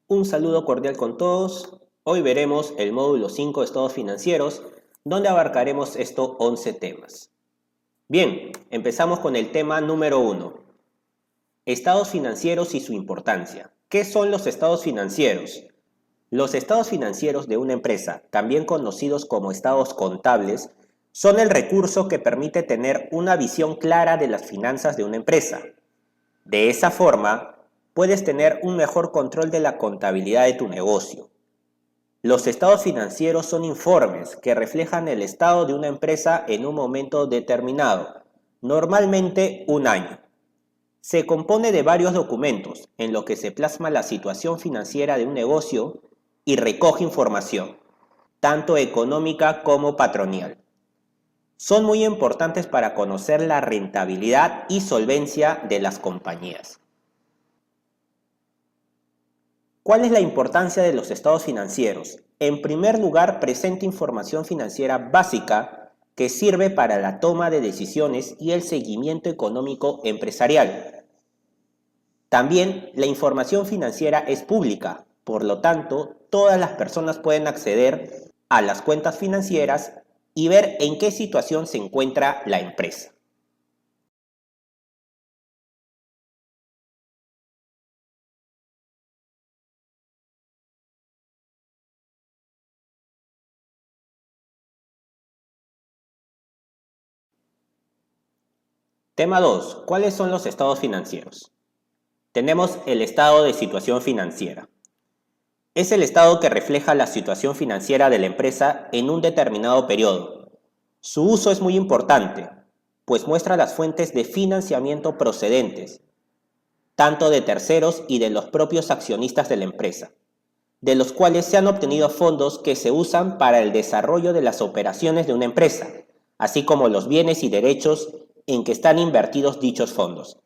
Un saludo cordial con todos. Hoy veremos el módulo 5 de estados financieros, donde abarcaremos estos 11 temas. Bien, empezamos con el tema número 1. Estados financieros y su importancia. ¿Qué son los estados financieros? Los estados financieros de una empresa, también conocidos como estados contables, son el recurso que permite tener una visión clara de las finanzas de una empresa. De esa forma, puedes tener un mejor control de la contabilidad de tu negocio. Los estados financieros son informes que reflejan el estado de una empresa en un momento determinado, normalmente un año. Se compone de varios documentos en los que se plasma la situación financiera de un negocio y recoge información, tanto económica como patrimonial. Son muy importantes para conocer la rentabilidad y solvencia de las compañías. ¿Cuál es la importancia de los estados financieros? En primer lugar, presenta información financiera básica que sirve para la toma de decisiones y el seguimiento económico empresarial. También la información financiera es pública, por lo tanto, todas las personas pueden acceder a las cuentas financieras y ver en qué situación se encuentra la empresa. Tema 2. ¿Cuáles son los estados financieros? Tenemos el estado de situación financiera. Es el estado que refleja la situación financiera de la empresa en un determinado periodo. Su uso es muy importante, pues muestra las fuentes de financiamiento procedentes, tanto de terceros y de los propios accionistas de la empresa, de los cuales se han obtenido fondos que se usan para el desarrollo de las operaciones de una empresa, así como los bienes y derechos en que están invertidos dichos fondos.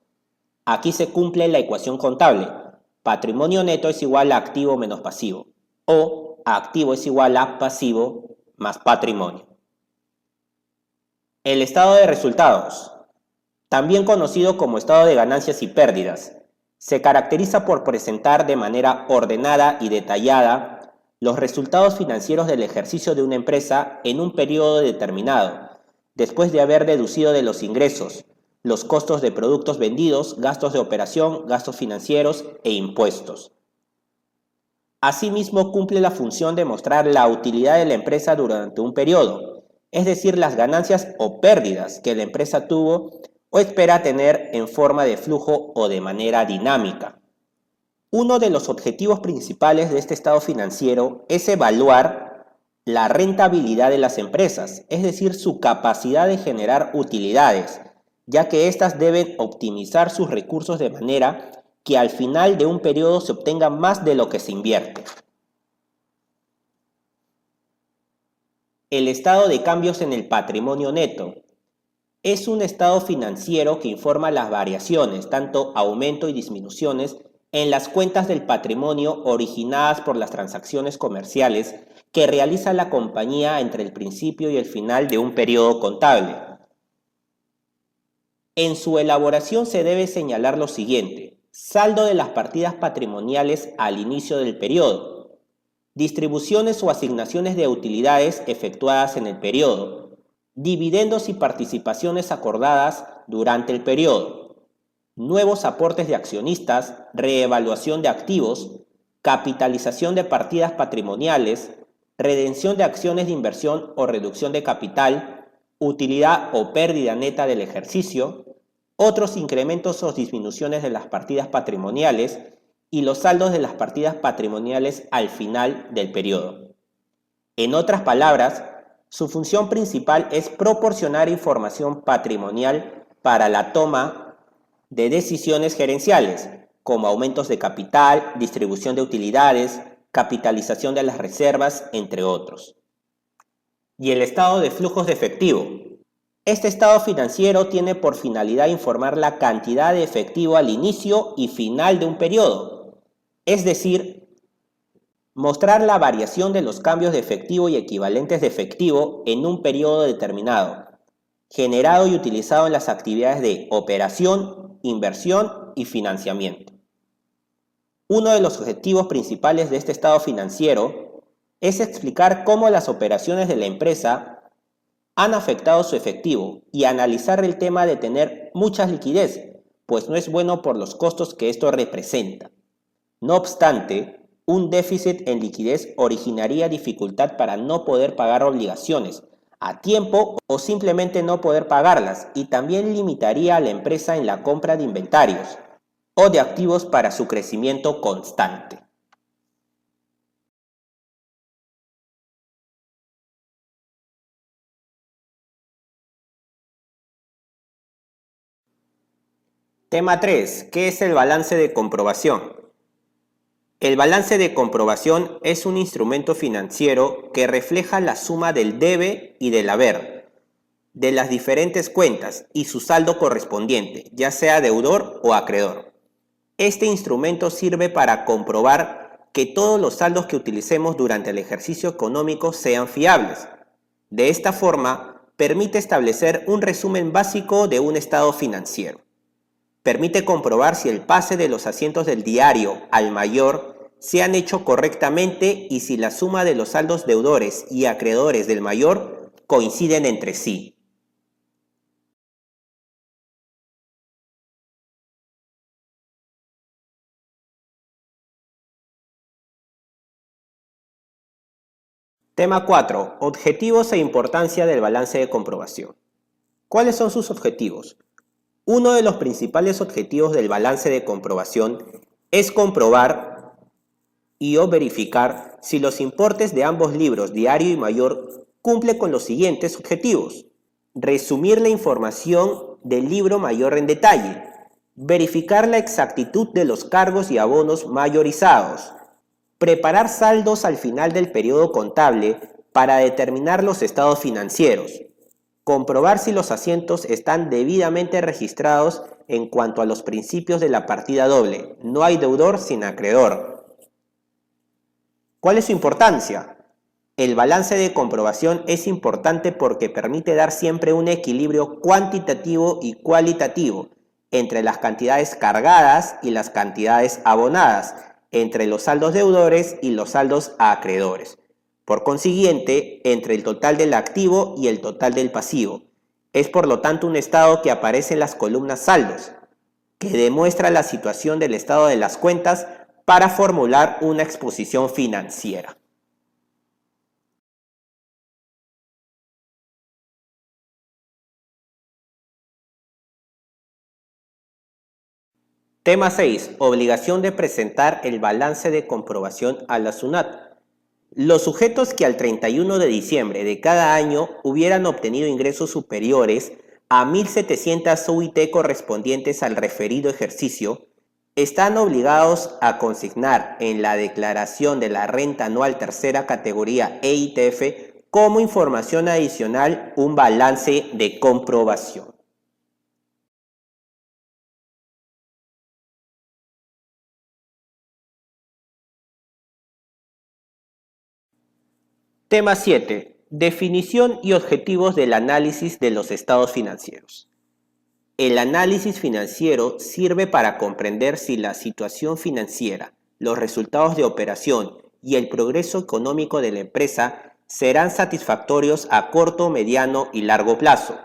Aquí se cumple la ecuación contable. Patrimonio neto es igual a activo menos pasivo, o activo es igual a pasivo más patrimonio. El estado de resultados, también conocido como estado de ganancias y pérdidas, se caracteriza por presentar de manera ordenada y detallada los resultados financieros del ejercicio de una empresa en un periodo determinado, después de haber deducido de los ingresos, los costos de productos vendidos, gastos de operación, gastos financieros e impuestos. Asimismo, cumple la función de mostrar la utilidad de la empresa durante un periodo, es decir, las ganancias o pérdidas que la empresa tuvo o espera tener en forma de flujo o de manera dinámica. Uno de los objetivos principales de este estado financiero es evaluar la rentabilidad de las empresas, es decir, su capacidad de generar utilidades, ya que éstas deben optimizar sus recursos de manera que al final de un periodo se obtenga más de lo que se invierte. El estado de cambios en el patrimonio neto es un estado financiero que informa las variaciones, tanto aumento y disminuciones, en las cuentas del patrimonio originadas por las transacciones comerciales que realiza la compañía entre el principio y el final de un periodo contable. En su elaboración se debe señalar lo siguiente: saldo de las partidas patrimoniales al inicio del periodo, distribuciones o asignaciones de utilidades efectuadas en el periodo, dividendos y participaciones acordadas durante el periodo, nuevos aportes de accionistas, reevaluación de activos, capitalización de partidas patrimoniales, redención de acciones de inversión o reducción de capital, utilidad o pérdida neta del ejercicio, otros incrementos o disminuciones de las partidas patrimoniales y los saldos de las partidas patrimoniales al final del periodo. En otras palabras, su función principal es proporcionar información patrimonial para la toma de decisiones gerenciales, como aumentos de capital, distribución de utilidades, capitalización de las reservas, entre otros. Y el estado de flujos de efectivo. Este estado financiero tiene por finalidad informar la cantidad de efectivo al inicio y final de un periodo, es decir, mostrar la variación de los cambios de efectivo y equivalentes de efectivo en un periodo determinado, generado y utilizado en las actividades de operación, inversión y financiamiento. Uno de los objetivos principales de este estado financiero es explicar cómo las operaciones de la empresa han afectado su efectivo y analizar el tema de tener mucha liquidez, pues no es bueno por los costos que esto representa. No obstante, un déficit en liquidez originaría dificultad para no poder pagar obligaciones a tiempo o simplemente no poder pagarlas, y también limitaría a la empresa en la compra de inventarios o de activos para su crecimiento constante. Tema 3. ¿Qué es el balance de comprobación? El balance de comprobación es un instrumento financiero que refleja la suma del debe y del haber de las diferentes cuentas y su saldo correspondiente, ya sea deudor o acreedor. Este instrumento sirve para comprobar que todos los saldos que utilicemos durante el ejercicio económico sean fiables. De esta forma, permite establecer un resumen básico de un estado financiero. Permite comprobar si el pase de los asientos del diario al mayor se han hecho correctamente y si la suma de los saldos deudores y acreedores del mayor coinciden entre sí. Tema 4. Objetivos e importancia del balance de comprobación. ¿Cuáles son sus objetivos? Uno de los principales objetivos del balance de comprobación es comprobar o verificar si los importes de ambos libros, diario y mayor, cumplen con los siguientes objetivos: resumir la información del libro mayor en detalle, verificar la exactitud de los cargos y abonos mayorizados, preparar saldos al final del periodo contable para determinar los estados financieros, comprobar si los asientos están debidamente registrados en cuanto a los principios de la partida doble. No hay deudor sin acreedor. ¿Cuál es su importancia? El balance de comprobación es importante porque permite dar siempre un equilibrio cuantitativo y cualitativo entre las cantidades cargadas y las cantidades abonadas, entre los saldos deudores y los saldos acreedores. Por consiguiente, entre el total del activo y el total del pasivo. Es por lo tanto un estado que aparece en las columnas saldos, que demuestra la situación del estado de las cuentas para formular una exposición financiera. Tema 6. Obligación de presentar el balance de comprobación a la SUNAT. Los sujetos que al 31 de diciembre de cada año hubieran obtenido ingresos superiores a 1.700 UIT correspondientes al referido ejercicio, están obligados a consignar en la declaración de la renta anual tercera categoría EITF como información adicional un balance de comprobación. Tema 7. Definición y objetivos del análisis de los estados financieros. El análisis financiero sirve para comprender si la situación financiera, los resultados de operación y el progreso económico de la empresa serán satisfactorios a corto, mediano y largo plazo.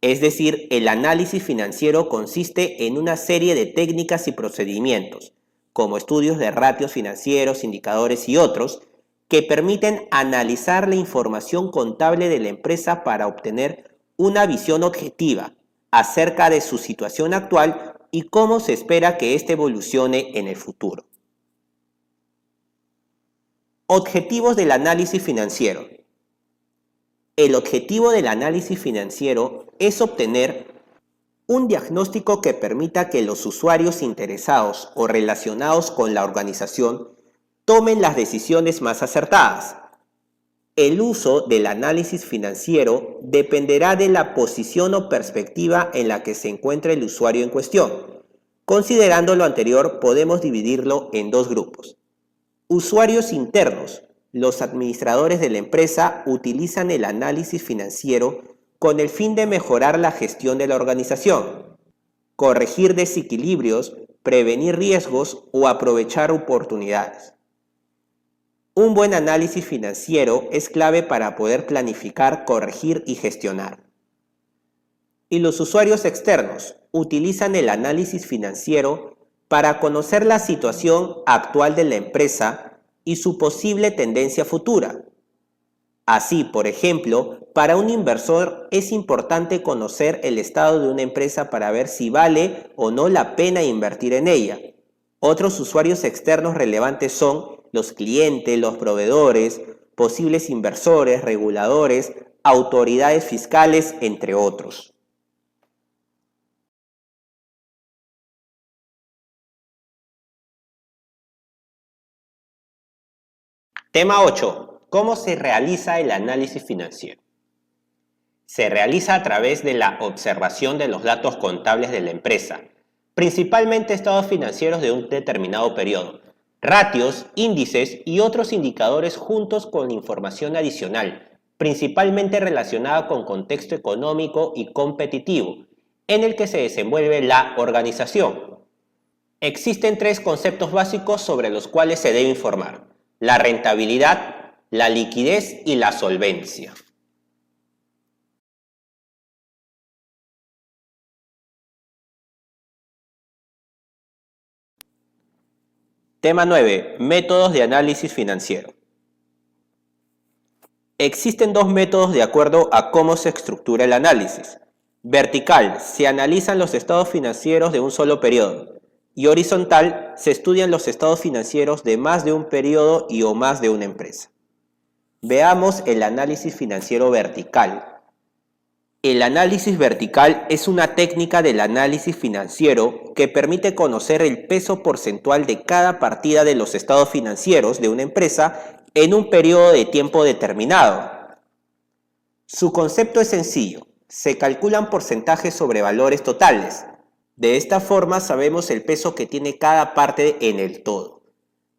Es decir, el análisis financiero consiste en una serie de técnicas y procedimientos, como estudios de ratios financieros, indicadores y otros, que permiten analizar la información contable de la empresa para obtener una visión objetiva acerca de su situación actual y cómo se espera que éste evolucione en el futuro. Objetivos del análisis financiero. El objetivo del análisis financiero es obtener un diagnóstico que permita que los usuarios interesados o relacionados con la organización tomen las decisiones más acertadas. El uso del análisis financiero dependerá de la posición o perspectiva en la que se encuentre el usuario en cuestión. Considerando lo anterior, podemos dividirlo en dos grupos. Usuarios internos. Los administradores de la empresa utilizan el análisis financiero con el fin de mejorar la gestión de la organización, corregir desequilibrios, prevenir riesgos o aprovechar oportunidades. Un buen análisis financiero es clave para poder planificar, corregir y gestionar. Y los usuarios externos utilizan el análisis financiero para conocer la situación actual de la empresa y su posible tendencia futura. Así, por ejemplo, para un inversor es importante conocer el estado de una empresa para ver si vale o no la pena invertir en ella. Otros usuarios externos relevantes son los clientes, los proveedores, posibles inversores, reguladores, autoridades fiscales, entre otros. Tema 8. ¿Cómo se realiza el análisis financiero? Se realiza a través de la observación de los datos contables de la empresa, principalmente estados financieros de un determinado periodo, ratios, índices y otros indicadores juntos con información adicional, principalmente relacionada con contexto económico y competitivo, en el que se desenvuelve la organización. Existen tres conceptos básicos sobre los cuales se debe informar: la rentabilidad, la liquidez y la solvencia. Tema 9. Métodos de análisis financiero. Existen dos métodos de acuerdo a cómo se estructura el análisis. Vertical, se analizan los estados financieros de un solo periodo. Y horizontal, se estudian los estados financieros de más de un periodo y o más de una empresa. Veamos el análisis financiero vertical. El análisis vertical es una técnica del análisis financiero que permite conocer el peso porcentual de cada partida de los estados financieros de una empresa en un periodo de tiempo determinado. Su concepto es sencillo: se calculan porcentajes sobre valores totales. De esta forma sabemos el peso que tiene cada parte en el todo.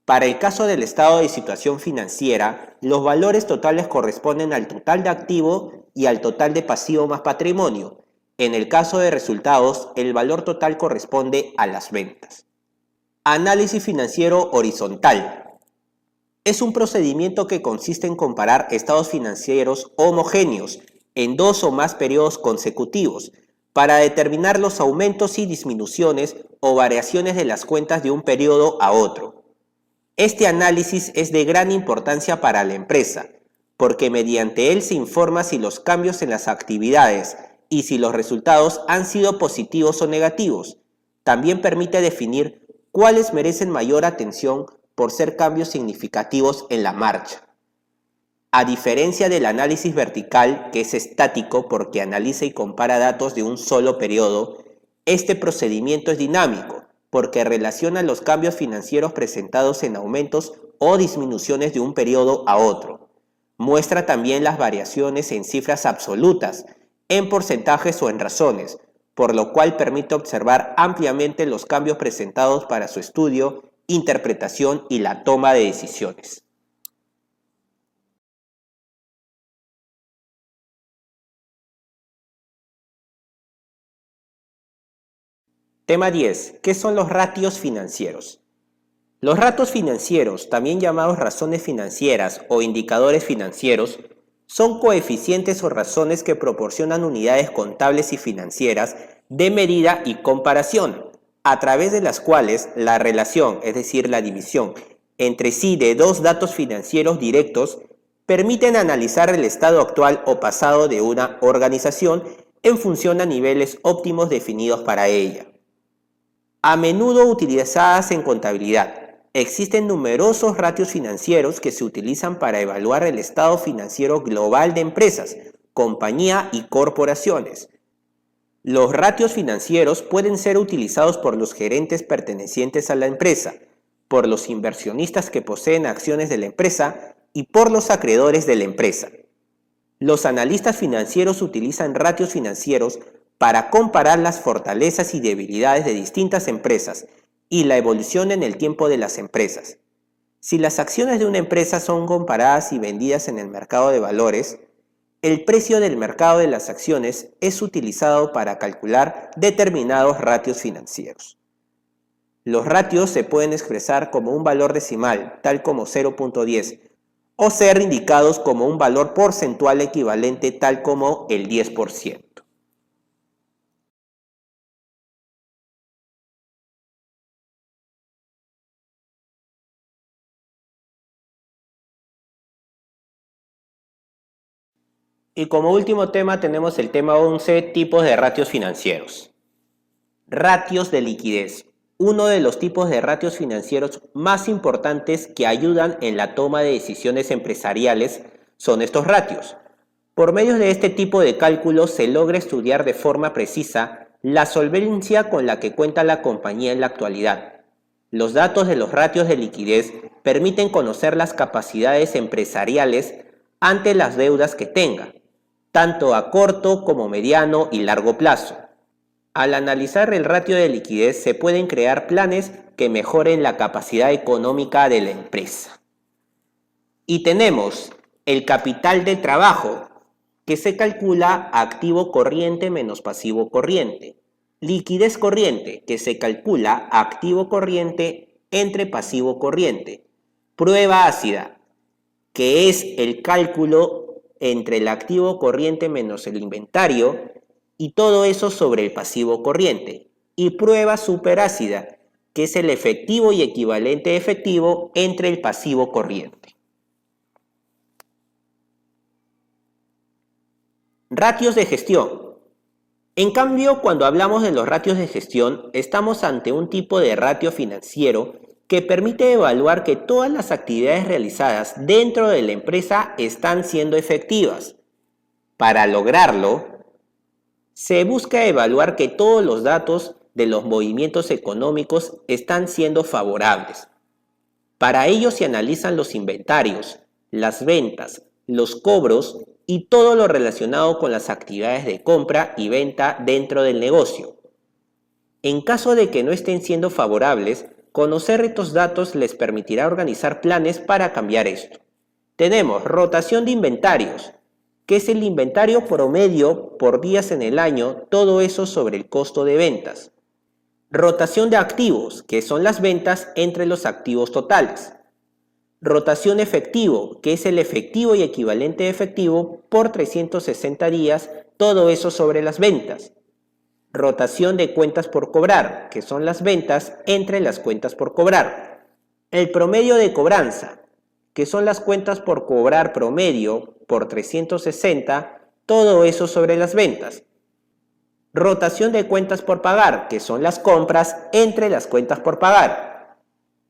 Para el caso del estado de situación financiera, los valores totales corresponden al total de activo y al total de pasivo más patrimonio. En el caso de resultados, el valor total corresponde a las ventas. Análisis financiero horizontal. Es un procedimiento que consiste en comparar estados financieros homogéneos en dos o más periodos consecutivos para determinar los aumentos y disminuciones o variaciones de las cuentas de un periodo a otro. Este análisis es de gran importancia para la empresa, porque mediante él se informa si los cambios en las actividades y si los resultados han sido positivos o negativos. También permite definir cuáles merecen mayor atención por ser cambios significativos en la marcha. A diferencia del análisis vertical, que es estático porque analiza y compara datos de un solo periodo, este procedimiento es dinámico, porque relaciona los cambios financieros presentados en aumentos o disminuciones de un periodo a otro. Muestra también las variaciones en cifras absolutas, en porcentajes o en razones, por lo cual permite observar ampliamente los cambios presentados para su estudio, interpretación y la toma de decisiones. Tema 10. ¿Qué son los ratios financieros? Los ratios financieros, también llamados razones financieras o indicadores financieros, son coeficientes o razones que proporcionan unidades contables y financieras de medida y comparación, a través de las cuales la relación, es decir, la división entre sí de dos datos financieros directos, permiten analizar el estado actual o pasado de una organización en función a niveles óptimos definidos para ella. A menudo utilizadas en contabilidad, existen numerosos ratios financieros que se utilizan para evaluar el estado financiero global de empresas, compañía y corporaciones. Los ratios financieros pueden ser utilizados por los gerentes pertenecientes a la empresa, por los inversionistas que poseen acciones de la empresa y por los acreedores de la empresa. Los analistas financieros utilizan ratios financieros para comparar las fortalezas y debilidades de distintas empresas y la evolución en el tiempo de las empresas. Si las acciones de una empresa son comparadas y vendidas en el mercado de valores, el precio del mercado de las acciones es utilizado para calcular determinados ratios financieros. Los ratios se pueden expresar como un valor decimal, tal como 0.10, o ser indicados como un valor porcentual equivalente, tal como el 10%. Y como último tema tenemos el tema 11, tipos de ratios financieros. Ratios de liquidez. Uno de los tipos de ratios financieros más importantes que ayudan en la toma de decisiones empresariales son estos ratios. Por medio de este tipo de cálculos se logra estudiar de forma precisa la solvencia con la que cuenta la compañía en la actualidad. Los datos de los ratios de liquidez permiten conocer las capacidades empresariales ante las deudas que tenga, tanto a corto como mediano y largo plazo. Al analizar el ratio de liquidez se pueden crear planes que mejoren la capacidad económica de la empresa. Y tenemos el capital de trabajo, que se calcula activo corriente menos pasivo corriente. Liquidez corriente, que se calcula activo corriente entre pasivo corriente. Prueba ácida, que es el cálculo entre el activo corriente menos el inventario y todo eso sobre el pasivo corriente. Y prueba superácida, que es el efectivo y equivalente efectivo entre el pasivo corriente. Ratios de gestión. En cambio, cuando hablamos de los ratios de gestión, estamos ante un tipo de ratio financiero que permite evaluar que todas las actividades realizadas dentro de la empresa están siendo efectivas. Para lograrlo, se busca evaluar que todos los datos de los movimientos económicos están siendo favorables. Para ello se analizan los inventarios, las ventas, los cobros y todo lo relacionado con las actividades de compra y venta dentro del negocio. En caso de que no estén siendo favorables, conocer estos datos les permitirá organizar planes para cambiar esto. Tenemos rotación de inventarios, que es el inventario promedio por días en el año, todo eso sobre el costo de ventas. Rotación de activos, que son las ventas entre los activos totales. Rotación efectivo, que es el efectivo y equivalente efectivo por 360 días, todo eso sobre las ventas. Rotación de cuentas por cobrar, que son las ventas entre las cuentas por cobrar. El promedio de cobranza, que son las cuentas por cobrar promedio por 360, todo eso sobre las ventas. Rotación de cuentas por pagar, que son las compras entre las cuentas por pagar.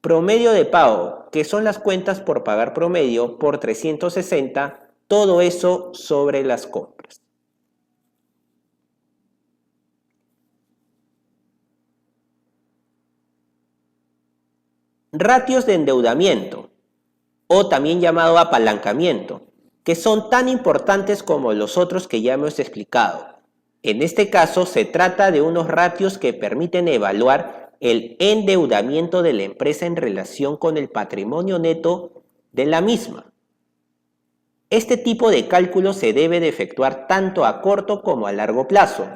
Promedio de pago, que son las cuentas por pagar promedio por 360, todo eso sobre las compras. Ratios de endeudamiento, o también llamado apalancamiento, que son tan importantes como los otros que ya hemos explicado. En este caso se trata de unos ratios que permiten evaluar el endeudamiento de la empresa en relación con el patrimonio neto de la misma. Este tipo de cálculo se debe de efectuar tanto a corto como a largo plazo.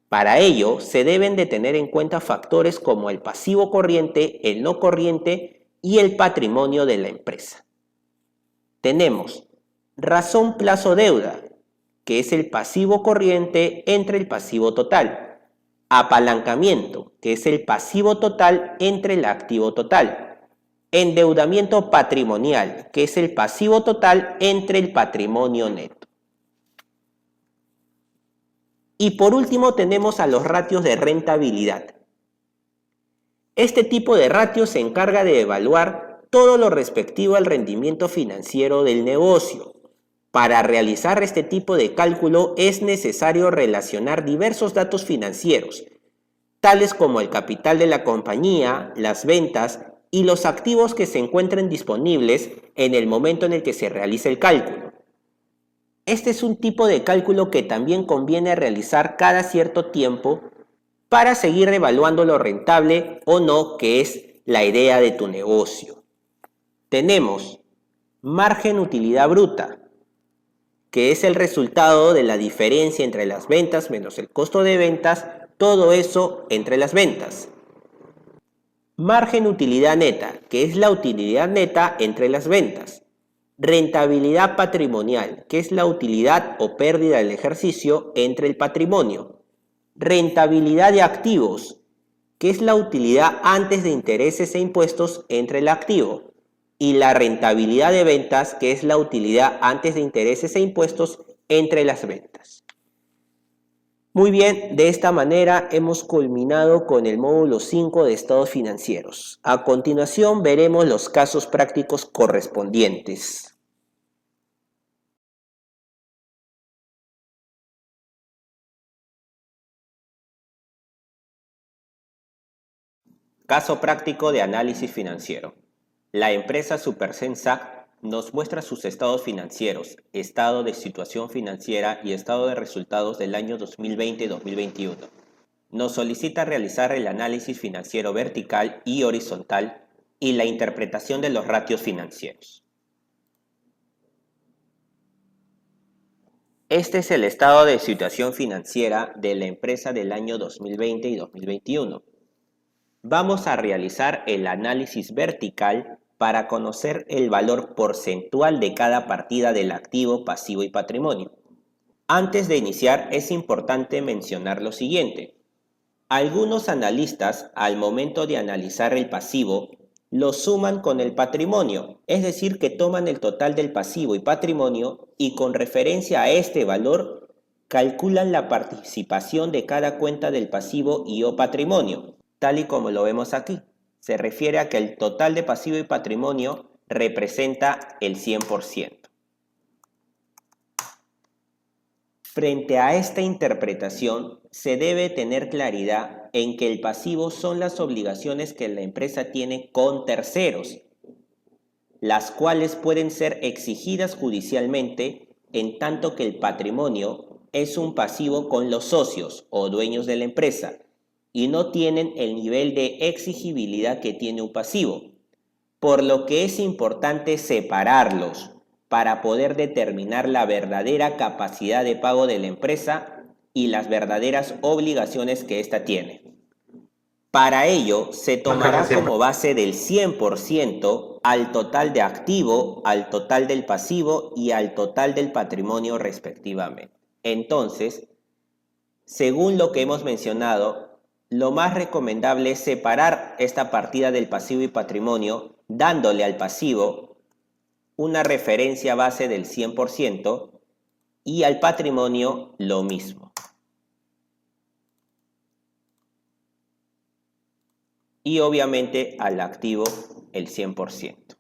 Para ello, se deben de tener en cuenta factores como el pasivo corriente, el no corriente y el patrimonio de la empresa. Tenemos razón plazo deuda, que es el pasivo corriente entre el pasivo total. Apalancamiento, que es el pasivo total entre el activo total. Endeudamiento patrimonial, que es el pasivo total entre el patrimonio neto. Y por último tenemos a los ratios de rentabilidad. Este tipo de ratio se encarga de evaluar todo lo respectivo al rendimiento financiero del negocio. Para realizar este tipo de cálculo es necesario relacionar diversos datos financieros, tales como el capital de la compañía, las ventas y los activos que se encuentren disponibles en el momento en el que se realice el cálculo. Este es un tipo de cálculo que también conviene realizar cada cierto tiempo para seguir evaluando lo rentable o no que es la idea de tu negocio. Tenemos margen utilidad bruta, que es el resultado de la diferencia entre las ventas menos el costo de ventas, todo eso entre las ventas. Margen utilidad neta, que es la utilidad neta entre las ventas. Rentabilidad patrimonial, que es la utilidad o pérdida del ejercicio entre el patrimonio. Rentabilidad de activos, que es la utilidad antes de intereses e impuestos entre el activo. Y la rentabilidad de ventas, que es la utilidad antes de intereses e impuestos entre las ventas. Muy bien, de esta manera hemos culminado con el módulo 5 de estados financieros. A continuación veremos los casos prácticos correspondientes. Caso práctico de análisis financiero. La empresa Supersensa nos muestra sus estados financieros, estado de situación financiera y estado de resultados del año 2020 y 2021. Nos solicita realizar el análisis financiero vertical y horizontal y la interpretación de los ratios financieros. Este es el estado de situación financiera de la empresa del año 2020 y 2021. Vamos a realizar el análisis vertical para conocer el valor porcentual de cada partida del activo, pasivo y patrimonio. Antes de iniciar, es importante mencionar lo siguiente. Algunos analistas, al momento de analizar el pasivo, lo suman con el patrimonio, es decir, que toman el total del pasivo y patrimonio y con referencia a este valor, calculan la participación de cada cuenta del pasivo y o patrimonio, tal y como lo vemos aquí. Se refiere a que el total de pasivo y patrimonio representa el 100%. Frente a esta interpretación, se debe tener claridad en que el pasivo son las obligaciones que la empresa tiene con terceros, las cuales pueden ser exigidas judicialmente, en tanto que el patrimonio es un pasivo con los socios o dueños de la empresa y no tienen el nivel de exigibilidad que tiene un pasivo, por lo que es importante separarlos para poder determinar la verdadera capacidad de pago de la empresa y las verdaderas obligaciones que ésta tiene. Para ello, se tomará como base del 100% al total de activo, al total del pasivo y al total del patrimonio respectivamente. Entonces, según lo que hemos mencionado, lo más recomendable es separar esta partida del pasivo y patrimonio, dándole al pasivo una referencia base del 100% y al patrimonio lo mismo. Y obviamente al activo el 100%.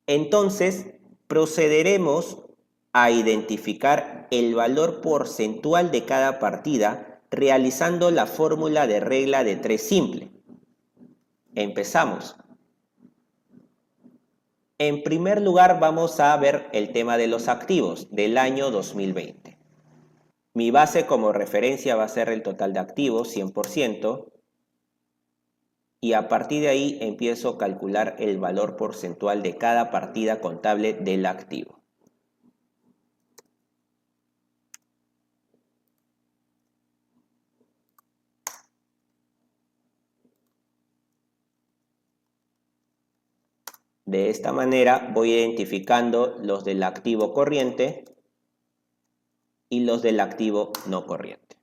Entonces, procederemos a identificar el valor porcentual de cada partida realizando la fórmula de regla de 3 simple. Empezamos. En primer lugar, vamos a ver el tema de los activos del año 2020. Mi base como referencia va a ser el total de activos, 100%, y a partir de ahí empiezo a calcular el valor porcentual de cada partida contable del activo. De esta manera voy identificando los del activo corriente y los del activo no corriente.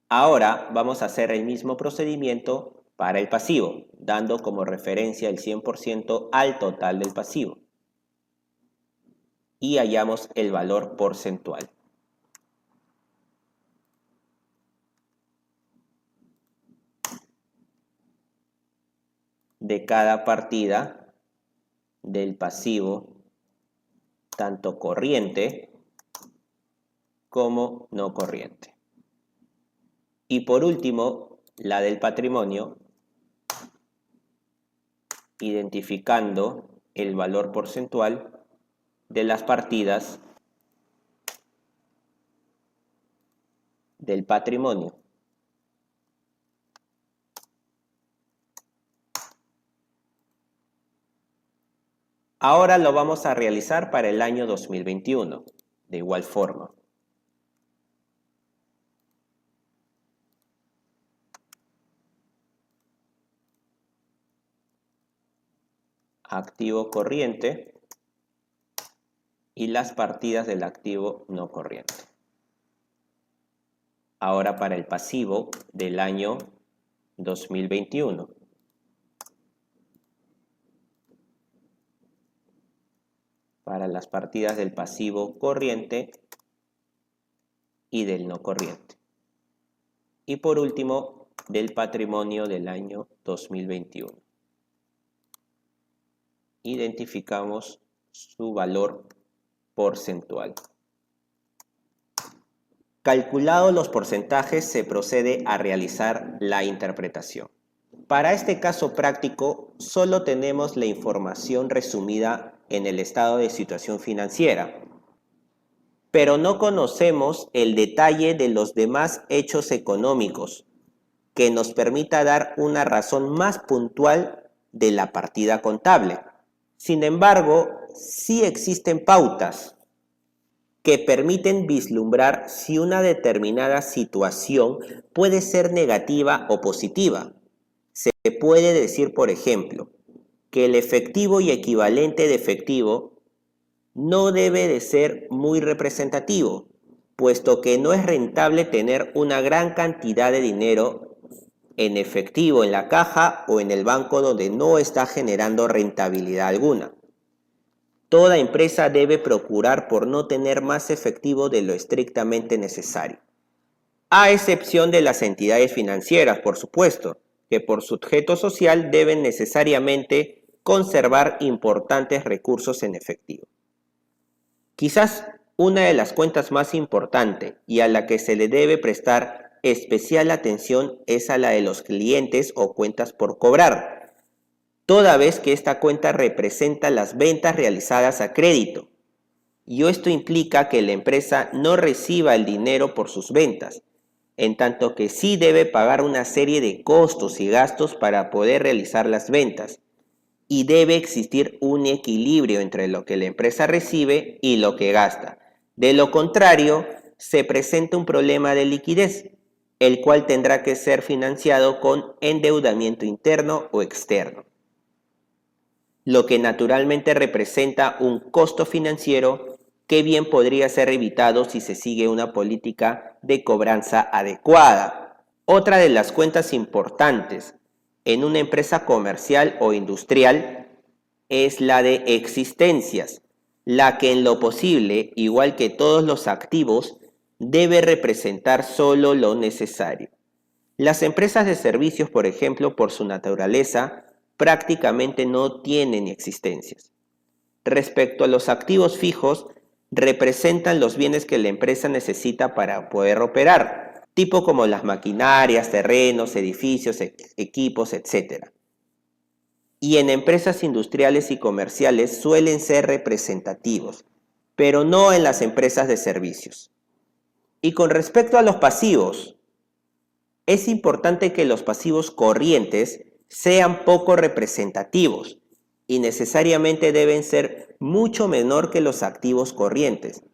Ahora vamos a hacer el mismo procedimiento para el pasivo, dando como referencia el 100% al total del pasivo. Y hallamos el valor porcentual. De cada partida del pasivo, tanto corriente como no corriente. Y por último, la del patrimonio, identificando el valor porcentual de las partidas del patrimonio. Ahora lo vamos a realizar para el año 2021, de igual forma. activo corriente y las partidas del activo no corriente. Ahora para el pasivo del año 2021. Para las partidas del pasivo corriente y del no corriente. Y por último, del patrimonio del año 2021. Identificamos su valor porcentual. Calculados los porcentajes, se procede a realizar la interpretación. Para este caso práctico, solo tenemos la información resumida en el estado de situación financiera, pero no conocemos el detalle de los demás hechos económicos que nos permita dar una razón más puntual de la partida contable. Sin embargo, sí existen pautas que permiten vislumbrar si una determinada situación puede ser negativa o positiva. Se puede decir, por ejemplo, que el efectivo y equivalente de efectivo no debe de ser muy representativo, puesto que no es rentable tener una gran cantidad de dinero en efectivo en la caja o en el banco donde no está generando rentabilidad alguna. Toda empresa debe procurar por no tener más efectivo de lo estrictamente necesario, a excepción de las entidades financieras, por supuesto, que por su objeto social deben necesariamente conservar importantes recursos en efectivo. Quizás una de las cuentas más importantes y a la que se le debe prestar especial atención es a la de los clientes o cuentas por cobrar, toda vez que esta cuenta representa las ventas realizadas a crédito, y esto implica que la empresa no reciba el dinero por sus ventas, en tanto que sí debe pagar una serie de costos y gastos para poder realizar las ventas, y debe existir un equilibrio entre lo que la empresa recibe y lo que gasta. De lo contrario, se presenta un problema de liquidez, el cual tendrá que ser financiado con endeudamiento interno o externo, lo que naturalmente representa un costo financiero que bien podría ser evitado si se sigue una política de cobranza adecuada. Otra de las cuentas importantes en una empresa comercial o industrial es la de existencias, la que en lo posible, igual que todos los activos, debe representar solo lo necesario. Las empresas de servicios, por ejemplo, por su naturaleza, prácticamente no tienen existencias. Respecto a los activos fijos, representan los bienes que la empresa necesita para poder operar, tipo como las maquinarias, terrenos, edificios, equipos, etc. Y en empresas industriales y comerciales suelen ser representativos, pero no en las empresas de servicios. Y con respecto a los pasivos, es importante que los pasivos corrientes sean poco representativos y necesariamente deben ser mucho menor que los activos corrientes.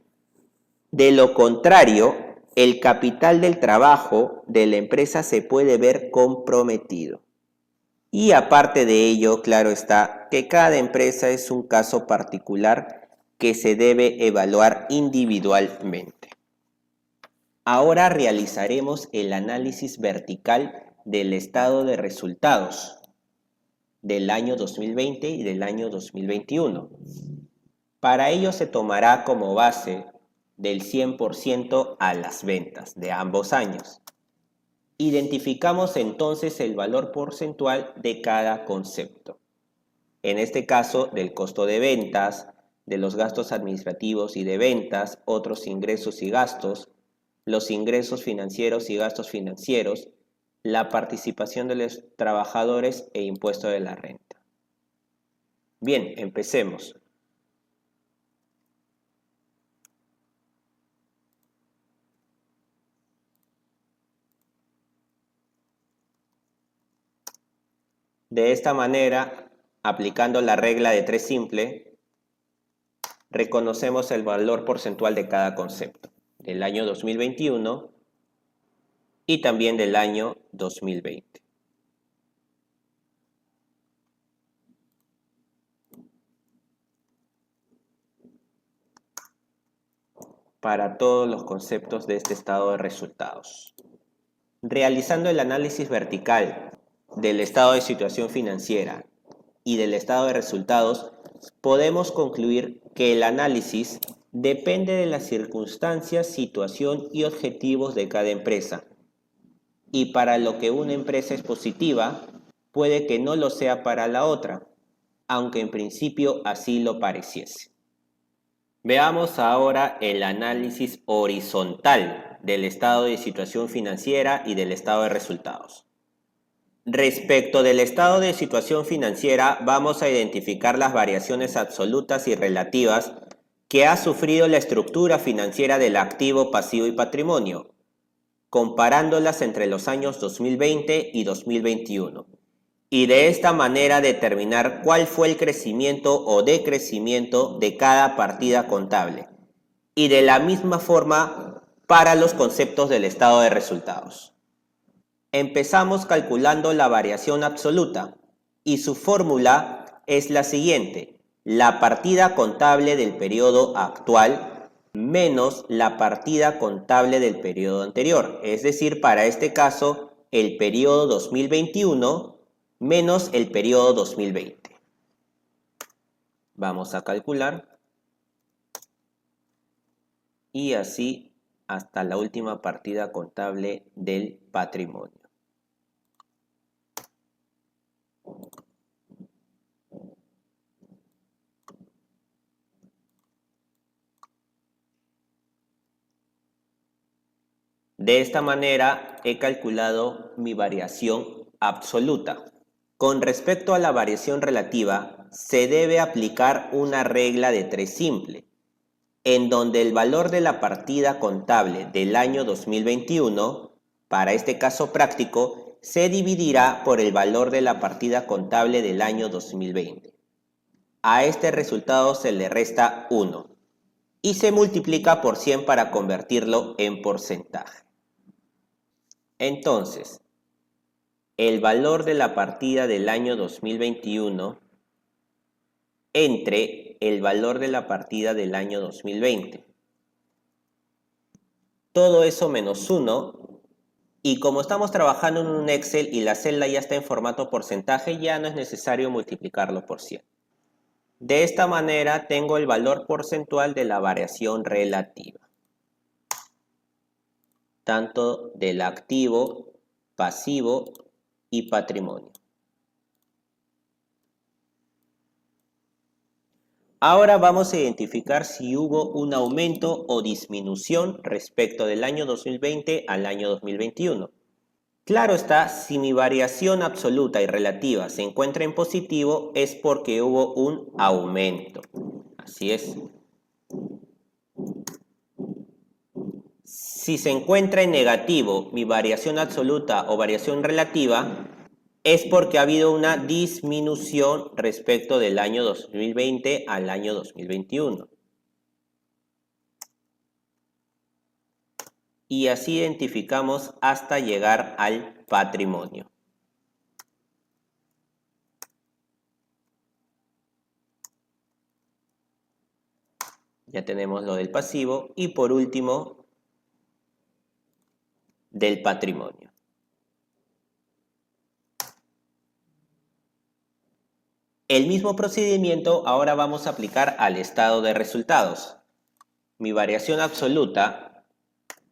De lo contrario, el capital del trabajo de la empresa se puede ver comprometido. Y aparte de ello, claro está que cada empresa es un caso particular que se debe evaluar individualmente. Ahora realizaremos el análisis vertical del estado de resultados del año 2020 y del año 2021. Para ello se tomará como base del 100% a las ventas de ambos años. Identificamos entonces el valor porcentual de cada concepto. En este caso, del costo de ventas, de los gastos administrativos y de ventas, otros ingresos y gastos, los ingresos financieros y gastos financieros, la participación de los trabajadores e impuesto de la renta. Bien, empecemos. De esta manera, aplicando la regla de 3 simple, reconocemos el valor porcentual de cada concepto, del año 2021 y también del año 2020. para todos los conceptos de este estado de resultados. Realizando el análisis vertical del estado de situación financiera y del estado de resultados, podemos concluir que el análisis depende de las circunstancias, situación y objetivos de cada empresa. Y para lo que una empresa es positiva, puede que no lo sea para la otra, aunque en principio así lo pareciese. Veamos ahora el análisis horizontal del estado de situación financiera y del estado de resultados. Respecto del estado de situación financiera, vamos a identificar las variaciones absolutas y relativas que ha sufrido la estructura financiera del activo, pasivo y patrimonio, comparándolas entre los años 2020 y 2021. Y de esta manera determinar cuál fue el crecimiento o decrecimiento de cada partida contable. Y de la misma forma para los conceptos del estado de resultados. Empezamos calculando la variación absoluta y su fórmula es la siguiente: la partida contable del periodo actual menos la partida contable del periodo anterior, es decir, para este caso, el periodo 2021 menos el periodo 2020. Vamos a calcular y así hasta la última partida contable del patrimonio. De esta manera he calculado mi variación absoluta. Con respecto a la variación relativa, se debe aplicar una regla de 3 simple, en donde el valor de la partida contable del año 2021, para este caso práctico, se dividirá por el valor de la partida contable del año 2020. A este resultado se le resta 1 y se multiplica por 100 para convertirlo en porcentaje. Entonces, el valor de la partida del año 2021 entre el valor de la partida del año 2020. Todo eso menos 1, y como estamos trabajando en un Excel y la celda ya está en formato porcentaje, ya no es necesario multiplicarlo por 100. De esta manera tengo el valor porcentual de la variación relativa, tanto del activo, pasivo y patrimonio. Ahora vamos a identificar si hubo un aumento o disminución respecto del año 2020 al año 2021. Claro está, si mi variación absoluta y relativa se encuentra en positivo es porque hubo un aumento. Así es. Si se encuentra en negativo mi variación absoluta o variación relativa, es porque ha habido una disminución respecto del año 2020 al año 2021. Y así identificamos hasta llegar al patrimonio. Ya tenemos lo del pasivo y por último del patrimonio. El mismo procedimiento ahora vamos a aplicar al estado de resultados. Mi variación absoluta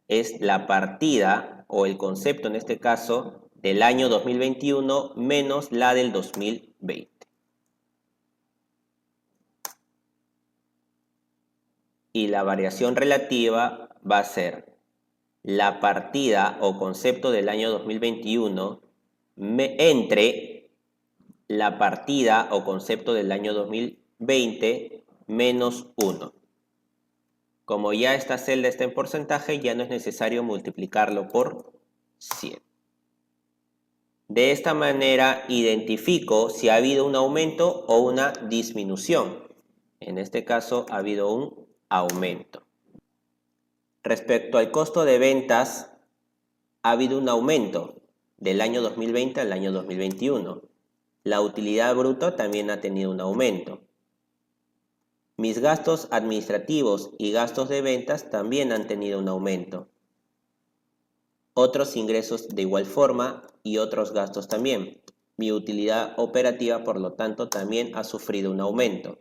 es la partida o el concepto en este caso del año 2021 menos la del 2020. Y la variación relativa va a ser la partida o concepto del año 2021 entre la partida o concepto del año 2020 menos 1. Como ya esta celda está en porcentaje, ya no es necesario multiplicarlo por 100. De esta manera identifico si ha habido un aumento o una disminución. En este caso ha habido un aumento. Respecto al costo de ventas, ha habido un aumento del año 2020 al año 2021. La utilidad bruta también ha tenido un aumento. Mis gastos administrativos y gastos de ventas también han tenido un aumento. Otros ingresos de igual forma y otros gastos también. Mi utilidad operativa, por lo tanto, también ha sufrido un aumento.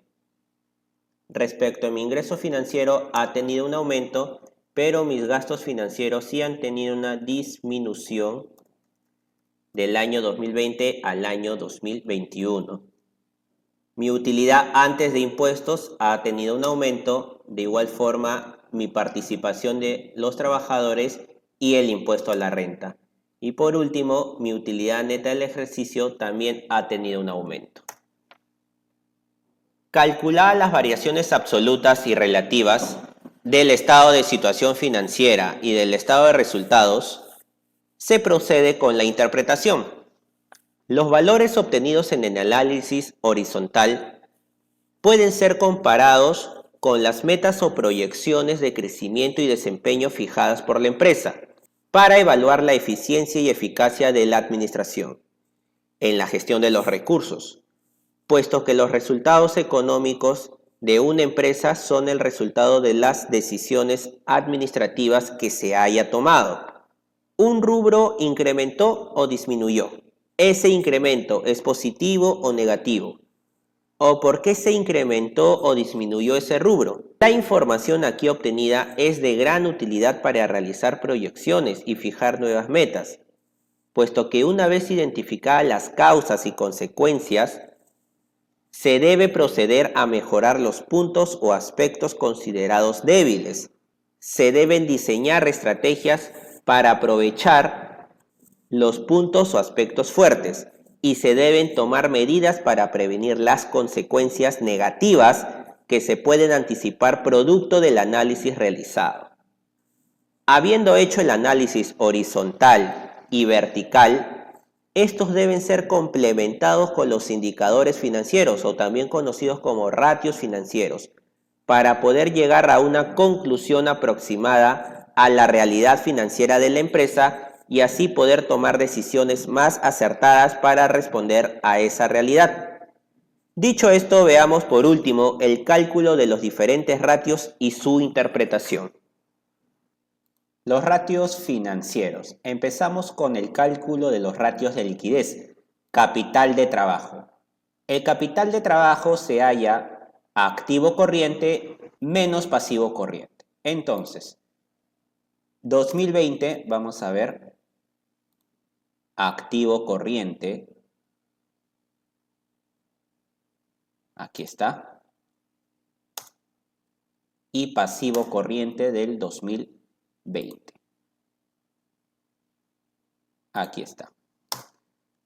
Respecto a mi ingreso financiero, ha tenido un aumento, pero mis gastos financieros sí han tenido una disminución del año 2020 al año 2021. Mi utilidad antes de impuestos ha tenido un aumento, de igual forma mi participación de los trabajadores y el impuesto a la renta. Y por último, mi utilidad neta del ejercicio también ha tenido un aumento. Calculadas las variaciones absolutas y relativas del estado de situación financiera y del estado de resultados, se procede con la interpretación. Los valores obtenidos en el análisis horizontal pueden ser comparados con las metas o proyecciones de crecimiento y desempeño fijadas por la empresa para evaluar la eficiencia y eficacia de la administración en la gestión de los recursos, puesto que los resultados económicos de una empresa son el resultado de las decisiones administrativas que se haya tomado. Un rubro incrementó o disminuyó. ¿Ese incremento es positivo o negativo? ¿O por qué se incrementó o disminuyó ese rubro? La información aquí obtenida es de gran utilidad para realizar proyecciones y fijar nuevas metas, puesto que una vez identificadas las causas y consecuencias, se debe proceder a mejorar los puntos o aspectos considerados débiles. Se deben diseñar estrategias para aprovechar los puntos o aspectos fuertes y se deben tomar medidas para prevenir las consecuencias negativas que se pueden anticipar producto del análisis realizado. Habiendo hecho el análisis horizontal y vertical, estos deben ser complementados con los indicadores financieros o también conocidos como ratios financieros para poder llegar a una conclusión aproximada a la realidad financiera de la empresa y así poder tomar decisiones más acertadas para responder a esa realidad. Dicho esto, veamos por último el cálculo de los diferentes ratios y su interpretación. Los ratios financieros. Empezamos con el cálculo de los ratios de liquidez. Capital de trabajo. El capital de trabajo se halla activo corriente menos pasivo corriente. Entonces, 2020, vamos a ver, activo corriente. Aquí está. Y pasivo corriente del 2020. Aquí está.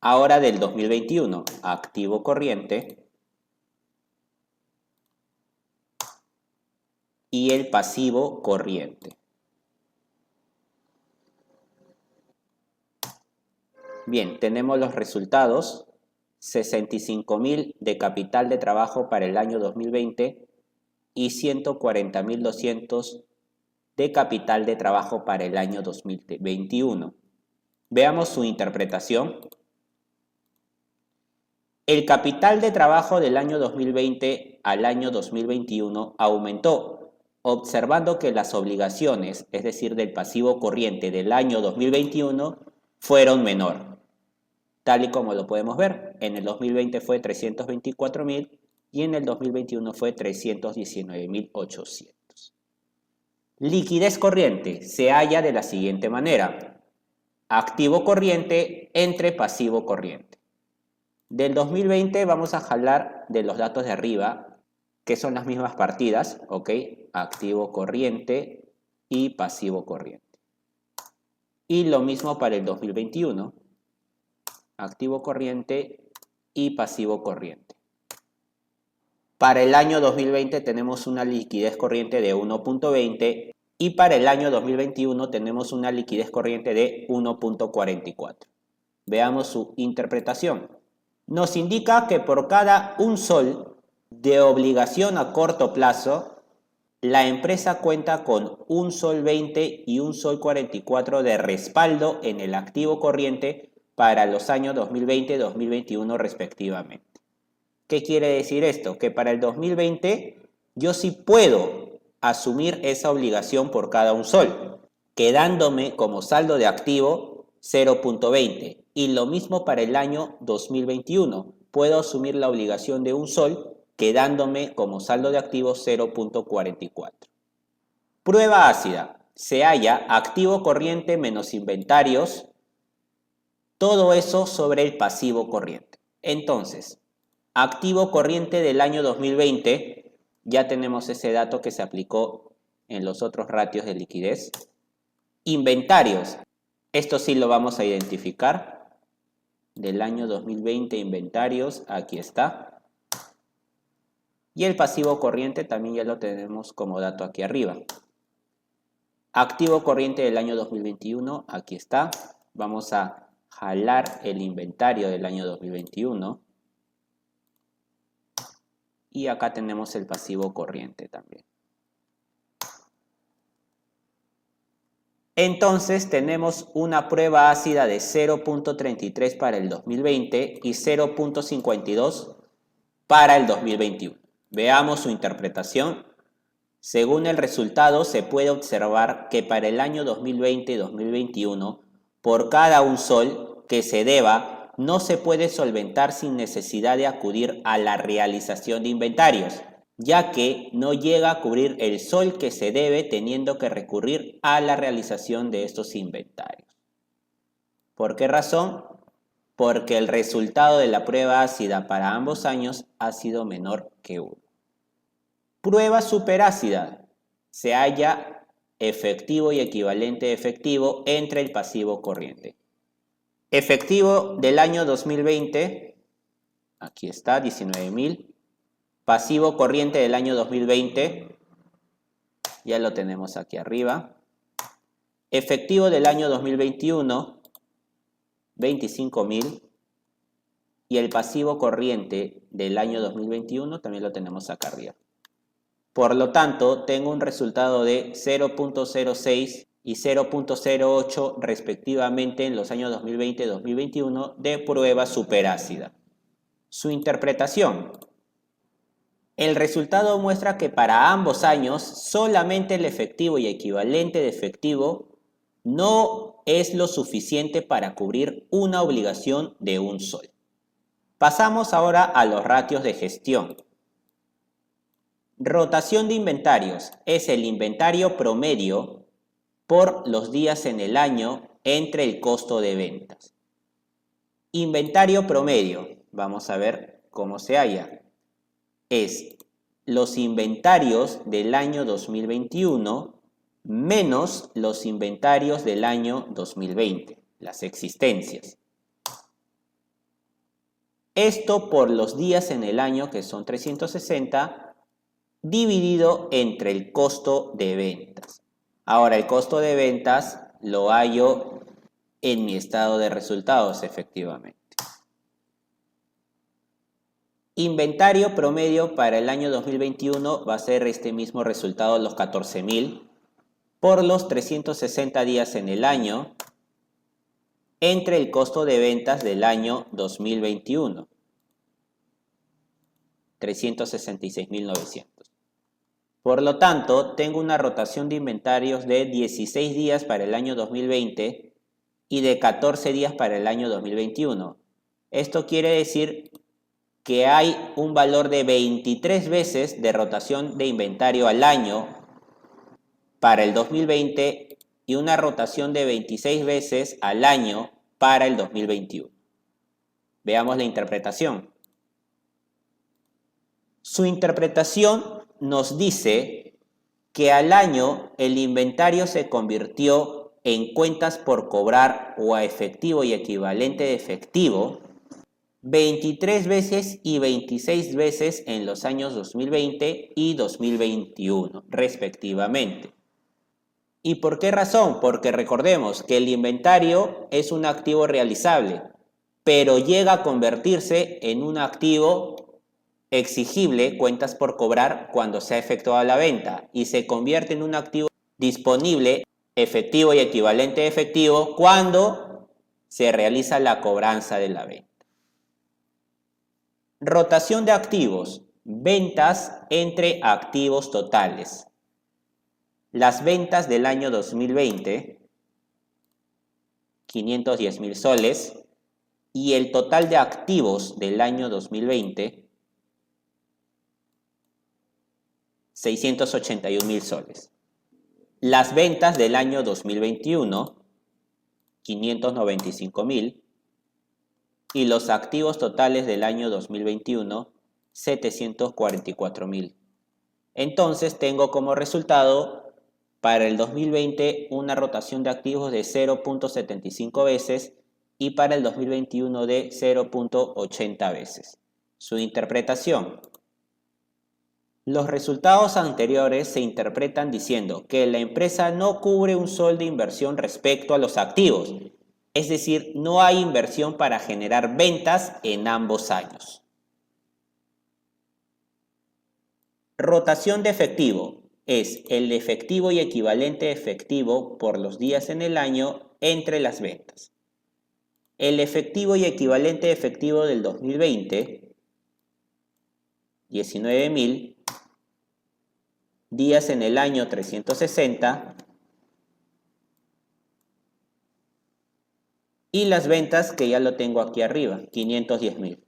Ahora del 2021, activo corriente y el pasivo corriente. Bien, tenemos los resultados. 65.000 de capital de trabajo para el año 2020 y 140.200 de capital de trabajo para el año 2021. Veamos su interpretación. El capital de trabajo del año 2020 al año 2021 aumentó, observando que las obligaciones, es decir, del pasivo corriente del año 2021, fueron menor. Tal y como lo podemos ver, en el 2020 fue 324.000 y en el 2021 fue 319.800. Liquidez corriente se halla de la siguiente manera. Activo corriente entre pasivo corriente. Del 2020 vamos a jalar de los datos de arriba, que son las mismas partidas, ¿ok? Activo corriente y pasivo corriente. Y lo mismo para el 2021. Activo corriente y pasivo corriente. Para el año 2020 tenemos una liquidez corriente de 1.20 y para el año 2021 tenemos una liquidez corriente de 1.44. Veamos su interpretación. Nos indica que por cada un sol de obligación a corto plazo, la empresa cuenta con un sol 20 y un sol 44 de respaldo en el activo corriente para los años 2020 y 2021 respectivamente. ¿Qué quiere decir esto? Que para el 2020 yo sí puedo asumir esa obligación por cada un sol, quedándome como saldo de activo 0.20. Y lo mismo para el año 2021. Puedo asumir la obligación de un sol, quedándome como saldo de activo 0.44. Prueba ácida. Se halla activo corriente menos inventarios, todo eso sobre el pasivo corriente. Entonces, activo corriente del año 2020, ya tenemos ese dato que se aplicó en los otros ratios de liquidez. Inventarios, esto sí lo vamos a identificar. Del año 2020, inventarios, aquí está. Y el pasivo corriente también ya lo tenemos como dato aquí arriba. Activo corriente del año 2021, aquí está. Vamos a jalar el inventario del año 2021. Y acá tenemos el pasivo corriente también. Entonces tenemos una prueba ácida de 0.33 para el 2020 y 0.52 para el 2021. Veamos su interpretación. Según el resultado, se puede observar que para el año 2020 y 2021, por cada un sol que se deba, no se puede solventar sin necesidad de acudir a la realización de inventarios, ya que no llega a cubrir el sol que se debe teniendo que recurrir a la realización de estos inventarios. ¿Por qué razón? Porque el resultado de la prueba ácida para ambos años ha sido menor que 1. Prueba superácida. Se halla efectivo y equivalente efectivo entre el pasivo corriente. Efectivo del año 2020, aquí está, 19.000. Pasivo corriente del año 2020, ya lo tenemos aquí arriba. Efectivo del año 2021, 25.000. Y el pasivo corriente del año 2021 también lo tenemos acá arriba. Por lo tanto, tengo un resultado de 0.06 y 0.08 respectivamente en los años 2020 y 2021 de prueba superácida. Su interpretación. El resultado muestra que para ambos años solamente el efectivo y equivalente de efectivo no es lo suficiente para cubrir una obligación de un sol. Pasamos ahora a los ratios de gestión. Rotación de inventarios es el inventario promedio por los días en el año entre el costo de ventas. Inventario promedio, vamos a ver cómo se halla. Es los inventarios del año 2021 menos los inventarios del año 2020, las existencias. Esto por los días en el año, que son 360, dividido entre el costo de ventas. Ahora, el costo de ventas lo hallo en mi estado de resultados, efectivamente. Inventario promedio para el año 2021 va a ser este mismo resultado, los 14.000, por los 360 días en el año, entre el costo de ventas del año 2021, 366.900. Por lo tanto, tengo una rotación de inventarios de 16 días para el año 2020 y de 14 días para el año 2021. Esto quiere decir que hay un valor de 23 veces de rotación de inventario al año para el 2020 y una rotación de 26 veces al año para el 2021. Veamos la interpretación. Su interpretación nos dice que al año el inventario se convirtió en cuentas por cobrar o a efectivo y equivalente de efectivo 23 veces y 26 veces en los años 2020 y 2021, respectivamente. ¿Y por qué razón? Porque recordemos que el inventario es un activo realizable, pero llega a convertirse en un activo exigible, cuentas por cobrar, cuando se ha efectuado la venta, y se convierte en un activo disponible, efectivo y equivalente a efectivo, cuando se realiza la cobranza de la venta. Rotación de activos. ventas entre activos totales. Las ventas del año 2020, 510.000 soles, y el total de activos del año 2020, 681.000 soles. Las ventas del año 2021, 595.000, y los activos totales del año 2021, 744.000. Entonces tengo como resultado para el 2020 una rotación de activos de 0.75 veces y para el 2021 de 0.80 veces. Su interpretación. Los resultados anteriores se interpretan diciendo que la empresa no cubre un sol de inversión respecto a los activos, es decir, no hay inversión para generar ventas en ambos años. Rotación de efectivo es el efectivo y equivalente efectivo por los días en el año entre las ventas. El efectivo y equivalente efectivo del 2020, 19.000, días en el año 360, y las ventas que ya lo tengo aquí arriba, 510.000.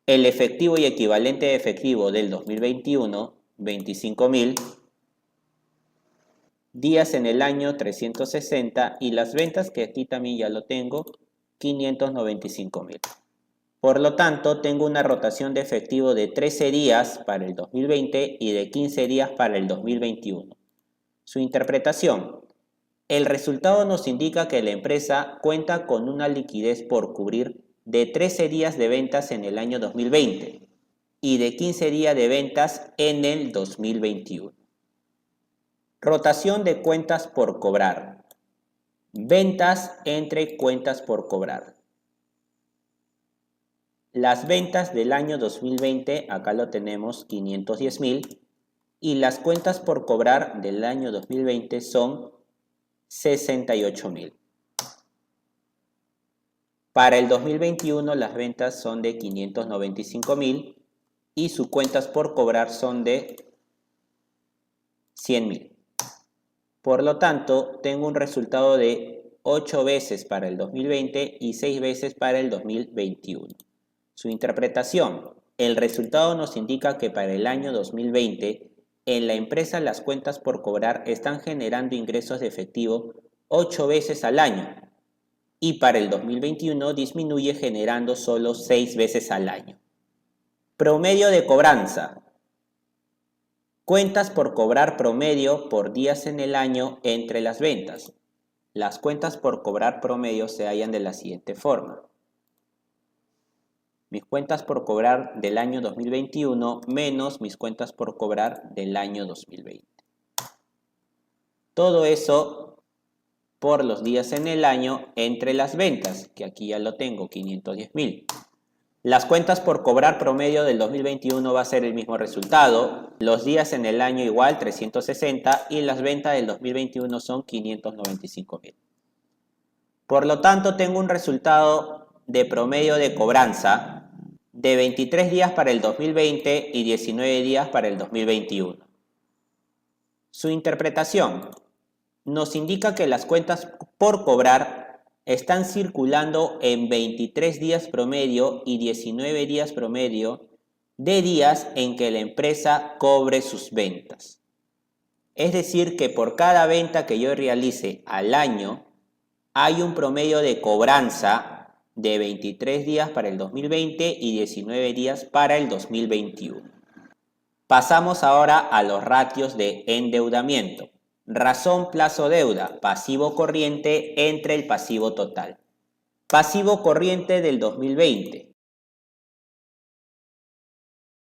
El efectivo y equivalente efectivo del 2021, 25.000, días en el año 360 y las ventas que aquí también ya lo tengo, 595.000. Por lo tanto, tengo una rotación de efectivo de 13 días para el 2020 y de 15 días para el 2021. Su interpretación. El resultado nos indica que la empresa cuenta con una liquidez por cubrir de 13 días de ventas en el año 2020 y de 15 días de ventas en el 2021. Rotación de cuentas por cobrar. Ventas entre cuentas por cobrar. Las ventas del año 2020, acá lo tenemos, 510.000, y las cuentas por cobrar del año 2020 son 68.000. Para el 2021 las ventas son de 595.000 y sus cuentas por cobrar son de 100.000. Por lo tanto, tengo un resultado de 8 veces para el 2020 y 6 veces para el 2021. Su interpretación. El resultado nos indica que para el año 2020, en la empresa las cuentas por cobrar están generando ingresos de efectivo 8 veces al año y para el 2021 disminuye generando solo 6 veces al año. Promedio de cobranza. Cuentas por cobrar promedio por días en el año entre las ventas. Las cuentas por cobrar promedio se hallan de la siguiente forma. Mis cuentas por cobrar del año 2021 menos mis cuentas por cobrar del año 2020. Todo eso por los días en el año entre las ventas, que aquí ya lo tengo, 510.000. Las cuentas por cobrar promedio del 2021 va a ser el mismo resultado. Los días en el año igual, 360, y las ventas del 2021 son 595.000. Por lo tanto, tengo un resultado de promedio de cobranza de 23 días para el 2020 y 19 días para el 2021. Su interpretación nos indica que las cuentas por cobrar están circulando en 23 días promedio y 19 días promedio de días en que la empresa cobre sus ventas. Es decir, que por cada venta que yo realice al año, hay un promedio de cobranza de 23 días para el 2020 y 19 días para el 2021. Pasamos ahora a los ratios de endeudamiento. Razón plazo deuda, pasivo corriente entre el pasivo total. Pasivo corriente del 2020,